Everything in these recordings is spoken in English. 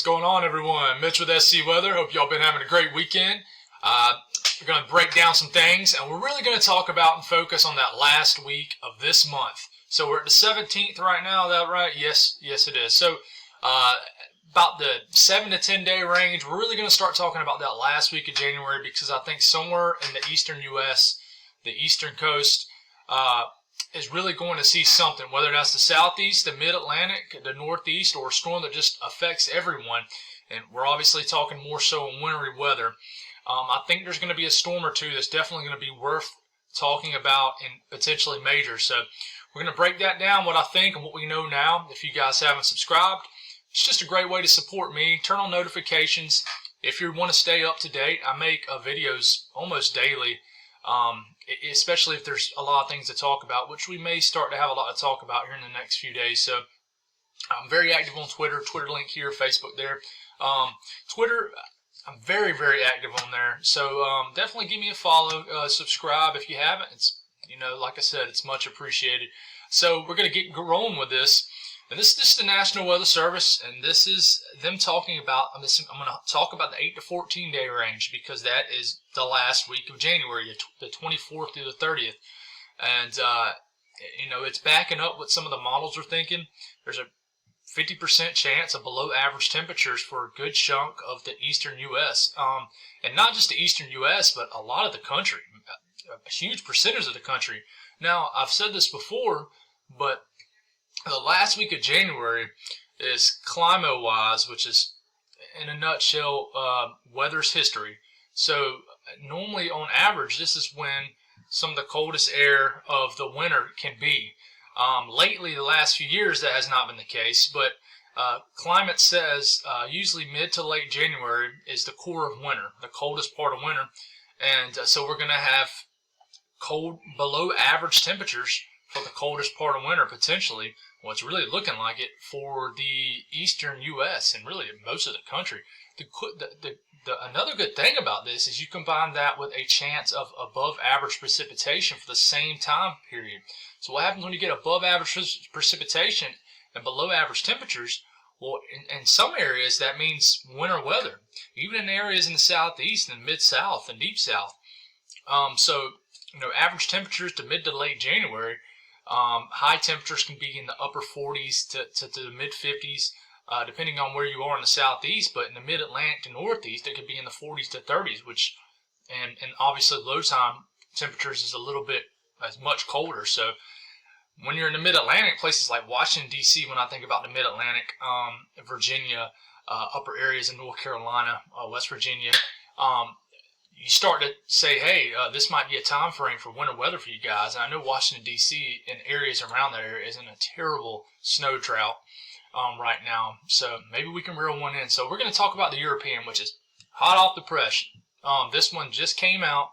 going on, everyone? Mitch with SC Weather. Hope y'all been having a great weekend. We're going to break down some things, and we're really going to talk about and focus on that last week of this month. So we're at the 17th right now. Is that right? Yes, it is. So about the 7 to 10 day range, we're really going to start talking about that last week of January, because I think somewhere in the eastern U.S., the eastern coast, is really going to see something, whether that's the southeast, the mid-Atlantic, the northeast, or a storm that just affects everyone. And we're obviously talking more so in wintry weather. I think there's going to be a storm or two that's definitely going to be worth talking about and potentially major. So we're going to break that down, what I think and what we know now. If you guys haven't subscribed, it's just a great way to support me. Turn on notifications. If you want to stay up to date, I make videos almost daily, especially if there's a lot of things to talk about, which we may start to have a lot to talk about here in the next few days. So I'm very active on Twitter. Twitter link here, Facebook there. Twitter, I'm very, very active on there. So definitely give me a follow, subscribe if you haven't. It's, like I said, it's much appreciated. So we're going to get rolling with this. And this is the National Weather Service, and this is them talking about, I'm going to talk about the 8 to 14 day range, because that is the last week of January, the 24th through the 30th. And, it's backing up what some of the models are thinking. There's a 50% chance of below average temperatures for a good chunk of the eastern U.S. And not just the eastern U.S., but a lot of the country, a huge percentage of the country. Now, I've said this before, but the last week of January is climate-wise, which is, in a nutshell, weather's history. So normally, on average, this is when some of the coldest air of the winter can be. Lately, the last few years, that has not been the case, but climate says usually mid to late January is the core of winter, the coldest part of winter. And so we're going to have cold, below average temperatures for the coldest part of winter, potentially. Well, it's really looking like it for the eastern U.S. and really most of the country. Another good thing about this is you combine that with a chance of above average precipitation for the same time period. So what happens when you get above average precipitation and below average temperatures? Well, in some areas that means winter weather, even in areas in the southeast and mid-south and deep south. Average temperatures to mid to late January. High temperatures can be in the upper 40s to the mid 50s, depending on where you are in the southeast. But in the mid-Atlantic to northeast, it could be in the 40s to 30s, and obviously low time temperatures is a little bit as much colder. So when you're in the mid-Atlantic, places like Washington, D.C., when I think about the mid-Atlantic, Virginia, upper areas of North Carolina, West Virginia, you start to say, hey, this might be a time frame for winter weather for you guys. And I know Washington, D.C. and areas around that area is in a terrible snow drought right now. So maybe we can reel one in. So we're going to talk about the European, which is hot off the press. This one just came out,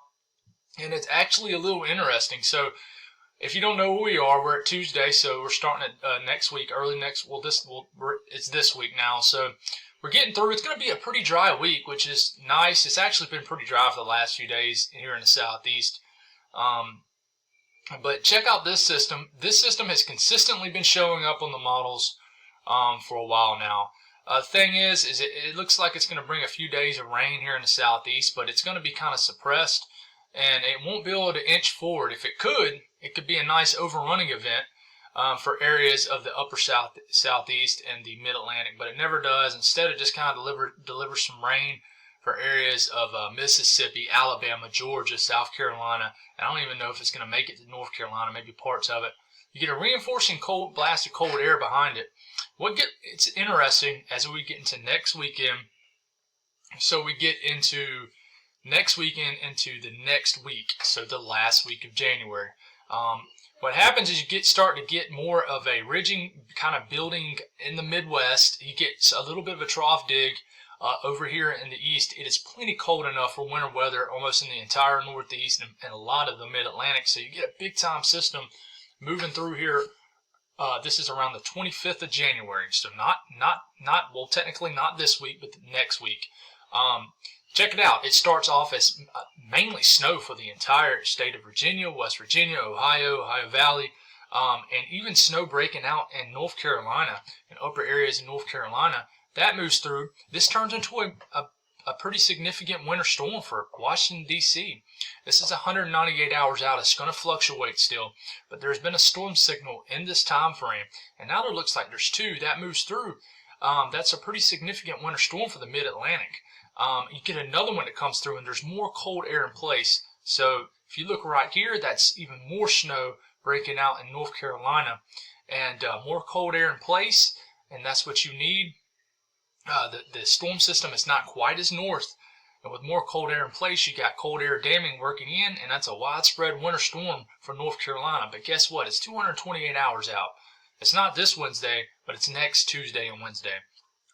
and it's actually a little interesting. So if you don't know where we are, we're at Tuesday, so we're starting at next week, it's this week now. So we're getting through. It's going to be a pretty dry week, which is nice. It's actually been pretty dry for the last few days here in the southeast. But check out this system. This system has consistently been showing up on the models for a while now. The thing is it looks like it's going to bring a few days of rain here in the southeast, but it's going to be kind of suppressed, and it won't be able to inch forward. If it could be a nice overrunning event for areas of the upper southeast and the mid-Atlantic, but it never does. Instead, it just kind of delivers some rain for areas of Mississippi, Alabama, Georgia, South Carolina, and I don't even know if it's going to make it to North Carolina, maybe parts of it. You get a reinforcing cold blast of cold air behind it. It's interesting as we get into next weekend. So we get into next weekend into the next week, so the last week of January. What happens is you start to get more of a ridging kind of building in the Midwest. You get a little bit of a trough dig over here in the east. It is plenty cold enough for winter weather almost in the entire Northeast and a lot of the Mid-Atlantic. So you get a big time system moving through here. This is around the 25th of January. So technically not this week, but the next week. Check it out. It starts off as mainly snow for the entire state of Virginia, West Virginia, Ohio Valley, and even snow breaking out in North Carolina, in upper areas in North Carolina. That moves through. This turns into a pretty significant winter storm for Washington, D.C. This is 198 hours out. It's going to fluctuate still, but there's been a storm signal in this time frame, and now there looks like there's two. That moves through. That's a pretty significant winter storm for the Mid-Atlantic. You get another one that comes through, and there's more cold air in place. So if you look right here, that's even more snow breaking out in North Carolina, and more cold air in place, and that's what you need. The storm system is not quite as north, and with more cold air in place, you got cold air damming working in, and that's a widespread winter storm for North Carolina. But guess what? It's 228 hours out. It's not this Wednesday, but it's next Tuesday and Wednesday.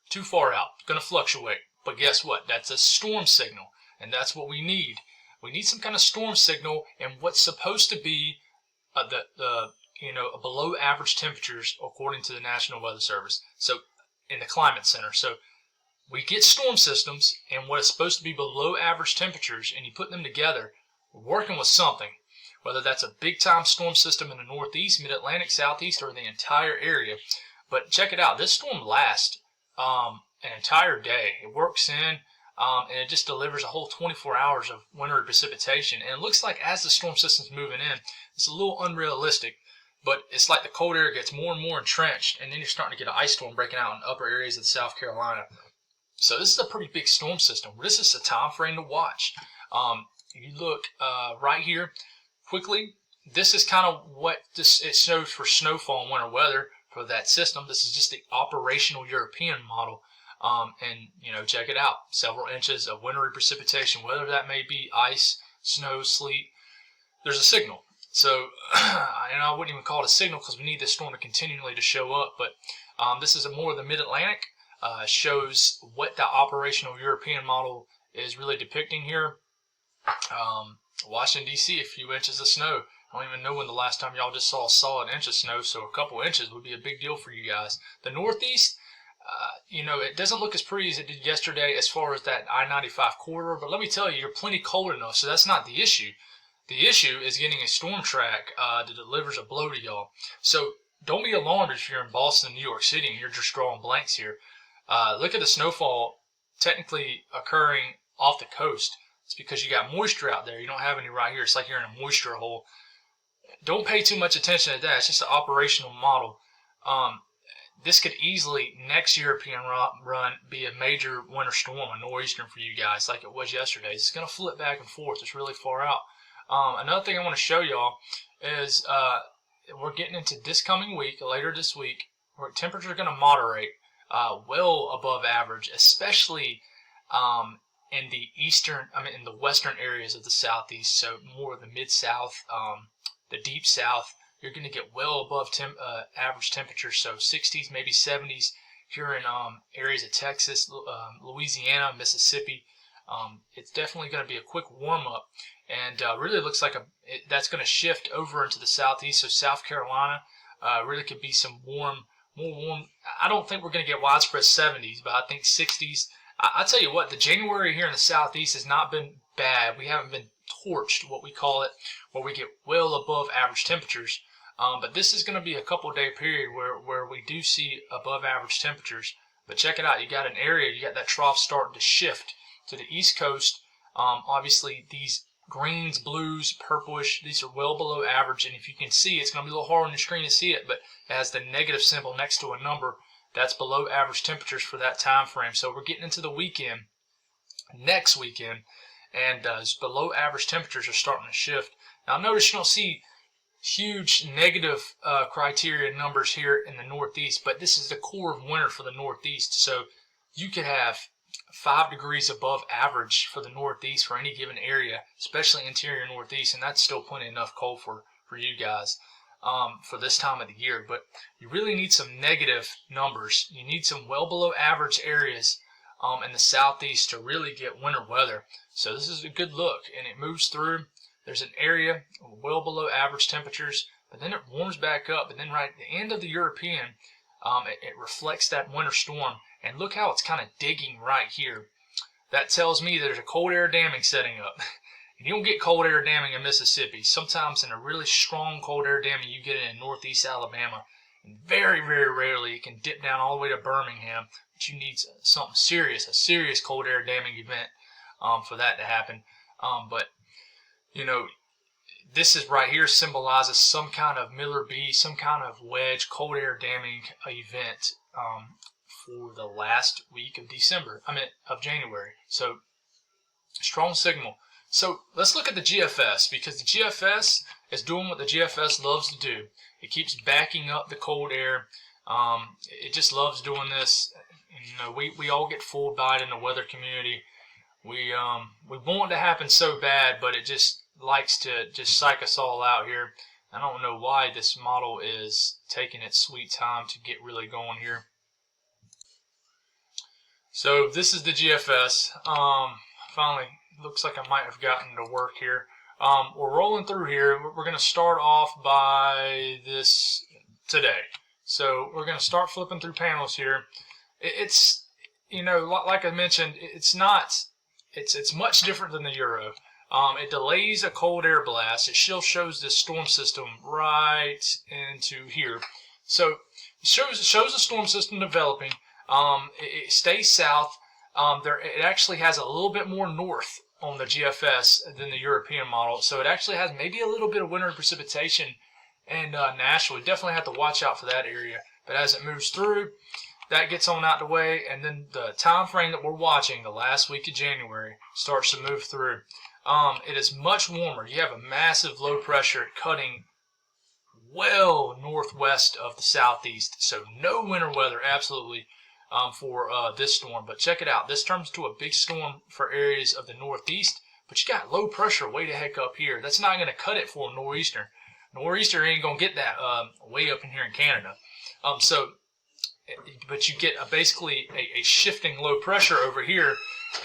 Too far out. Going to fluctuate. But guess what? That's a storm signal, and that's what we need. We need some kind of storm signal, and what's supposed to be below average temperatures according to the National Weather Service. So in the climate center. So we get storm systems and what is supposed to be below average temperatures, and you put them together, we're working with something. Whether that's a big time storm system in the Northeast, Mid-Atlantic, Southeast, or the entire area. But check it out. This storm lasts an entire day. It works in, and it just delivers a whole 24 hours of wintry precipitation. And it looks like as the storm system's moving in, it's a little unrealistic. But it's like the cold air gets more and more entrenched, and then you're starting to get an ice storm breaking out in upper areas of South Carolina. So this is a pretty big storm system. This is a time frame to watch. You look right here quickly. This is kind of what it shows for snowfall and winter weather for that system. This is just the operational European model. And check it out. Several inches of wintry precipitation, whether that may be ice, snow, sleet. There's a signal. So, and I wouldn't even call it a signal because we need this storm to continually to show up. But this is more of the Mid-Atlantic. Shows what the operational European model is really depicting here. Washington, D.C., a few inches of snow. I don't even know when the last time y'all just saw a solid inch of snow, so a couple inches would be a big deal for you guys. The Northeast, it doesn't look as pretty as it did yesterday as far as that I-95 corridor, but let me tell you, you're plenty cold enough, so that's not the issue. The issue is getting a storm track that delivers a blow to y'all. So don't be alarmed if you're in Boston, New York City, and you're just drawing blanks here. Look at the snowfall technically occurring off the coast. It's because you got moisture out there. You don't have any right here. It's like you're in a moisture hole. Don't pay too much attention to that. It's just an operational model. This could easily, next European run, be a major winter storm, a nor'easter for you guys like it was yesterday. It's going to flip back and forth. It's really far out. Another thing I want to show y'all is we're getting into this coming week, later this week, where temperatures are going to moderate well above average, especially in the western areas of the Southeast, so more of the Mid-South, the Deep South. You're going to get well above average temperatures, so 60s, maybe 70s here in areas of Texas, Louisiana, Mississippi. It's definitely going to be a quick warm-up, and really looks like that's going to shift over into the Southeast, so South Carolina really could be some more warm. I don't think we're going to get widespread 70s, but I think 60s. I'll tell you what, the January here in the Southeast has not been bad. We haven't been torched, what we call it, where we get well above average temperatures. But this is going to be a couple-day period where we do see above average temperatures. But check it out. You got an area, you got that trough starting to shift to the East Coast. Obviously, these greens, blues, purplish, these are well below average. And if you can see, it's going to be a little hard on the screen to see it, but it has the negative symbol next to a number. That's below average temperatures for that time frame. So we're getting into the weekend, next weekend, and below average temperatures are starting to shift. Now, notice you don't see huge negative criteria numbers here in the Northeast, but this is the core of winter for the Northeast. So you could have 5 degrees above average for the Northeast for any given area, especially interior Northeast, and that's still plenty enough cold for you guys for this time of the year. But you really need some negative numbers. You need some well below average areas in the Southeast to really get winter weather. So this is a good look, and it moves through. There's an area well below average temperatures, but then it warms back up, and then right at the end of the European, it reflects that winter storm. And look how it's kind of digging right here. That tells me there's a cold air damming setting up. And you don't get cold air damming in Mississippi. Sometimes in a really strong cold air damming, you get it in Northeast Alabama. And very, very rarely it can dip down all the way to Birmingham, but you need something serious, a serious cold air damming event for that to happen. But you know, this is right here symbolizes some kind of Miller B, some kind of wedge cold air damming event for the last week of of January. So strong signal. So let's look at the GFS, because the GFS is doing what the GFS loves to do. It keeps backing up the cold air. It just loves doing this. You know, we all get fooled by it in the weather community. We want it to happen so bad, but it just likes to just psych us all out here. I don't know why this model is taking its sweet time to get really going here. So this is the GFS. Finally, looks like I might have gotten to work here. We're rolling through here. We're going to start off by this today. So we're going to start flipping through panels here. It's, you know, like I mentioned, it's much different than the Euro. It delays a cold air blast. It still shows this storm system right into here. So it shows a storm system developing. It stays south. It actually has a little bit more north on the GFS than the European model. So it actually has maybe a little bit of winter precipitation in Nashville. We definitely have to watch out for that area. But as it moves through, that gets on out the way, and then the time frame that we're watching, the last week of January, starts to move through. It is much warmer. You have a massive low pressure cutting well northwest of the southeast. So no winter weather, absolutely, for this storm. But check it out. This turns to a big storm for areas of the northeast, but you got low pressure way the heck up here. That's not going to cut it for a nor'easter. Nor'easter ain't going to get that way up in here in Canada. But you get basically a shifting low pressure over here,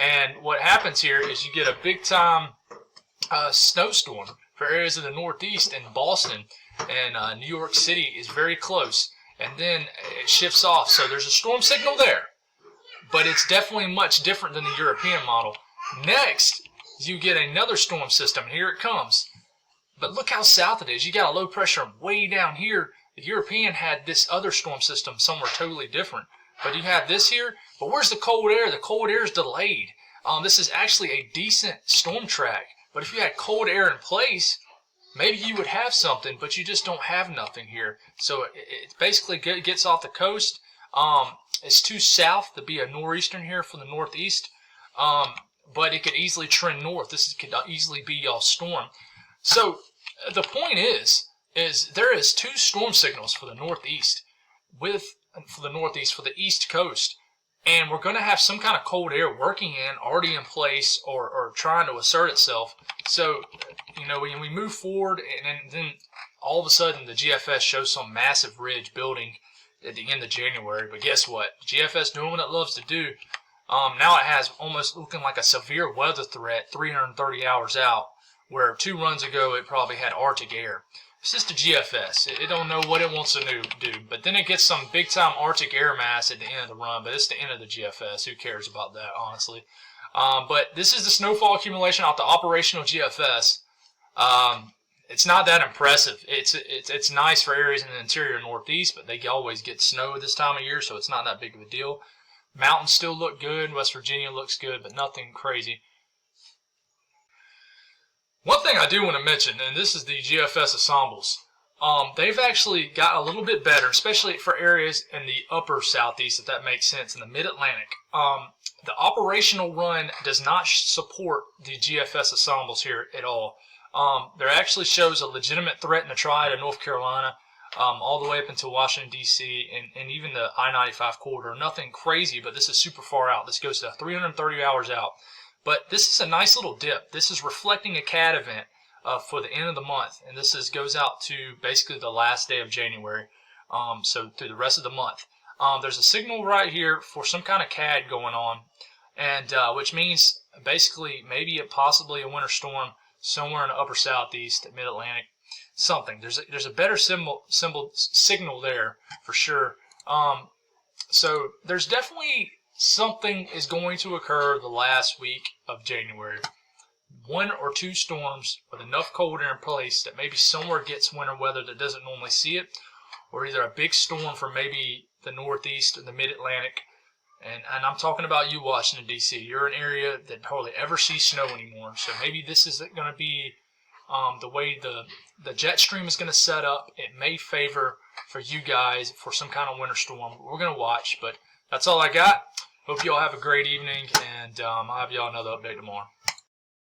and what happens here is you get a big time snowstorm for areas of the northeast, and Boston and New York City is very close, and then it shifts off. So there's a storm signal there, but it's definitely much different than the European model. Next, you get another storm system. Here it comes. But look how south it is. You got a low pressure way down here. The European had this other storm system somewhere totally different. But you have this here. But where's the cold air? The cold air is delayed. This is actually a decent storm track. But if you had cold air in place, maybe you would have something, but you just don't have nothing here. So it basically gets off the coast. It's too south to be a nor'eastern here for the northeast. But it could easily trend north. This could easily be y'all's storm. So the point is there is two storm signals for the northeast, for the east coast, and we're going to have some kind of cold air working already in place or trying to assert itself. So, you know, when we move forward, and then all of a sudden the GFS shows some massive ridge building at the end of January. But guess what? GFS doing what it loves to do. Now it has almost looking like a severe weather threat 330 hours out, where 2 runs ago it probably had Arctic air. It's just the GFS. It don't know what it wants to do. But then it gets some big-time Arctic air mass at the end of the run, but it's the end of the GFS. Who cares about that, honestly? But this is the snowfall accumulation off the operational GFS. It's not that impressive. It's nice for areas in the interior northeast, but they always get snow this time of year, so it's not that big of a deal. Mountains still look good. West Virginia looks good, but nothing crazy. One thing I do want to mention, and this is the GFS ensembles, they've actually got a little bit better, especially for areas in the upper southeast, if that makes sense, in the mid-Atlantic. The operational run does not support the GFS ensembles here at all. There actually shows a legitimate threat in the Triad of North Carolina, all the way up into Washington, D.C., and even the I-95 corridor. Nothing crazy, but this is super far out. This goes to 330 hours out. But this is a nice little dip. This is reflecting a CAD event for the end of the month, and this goes out to basically the last day of January, so through the rest of the month. There's a signal right here for some kind of CAD going on, and which means basically maybe possibly a winter storm somewhere in the upper southeast, mid-Atlantic, something. There's a better signal there for sure. So there's definitely something is going to occur the last week of January. 1 or 2 storms with enough cold air in place that maybe somewhere gets winter weather that doesn't normally see it, or either a big storm for maybe the Northeast or the Mid-Atlantic. And I'm talking about you, Washington, D.C. You're an area that hardly ever sees snow anymore. So maybe this is going to be the way the jet stream is going to set up. It may favor for you guys for some kind of winter storm. We're going to watch, but that's all I got. Hope you all have a great evening, and I'll have y'all another update tomorrow.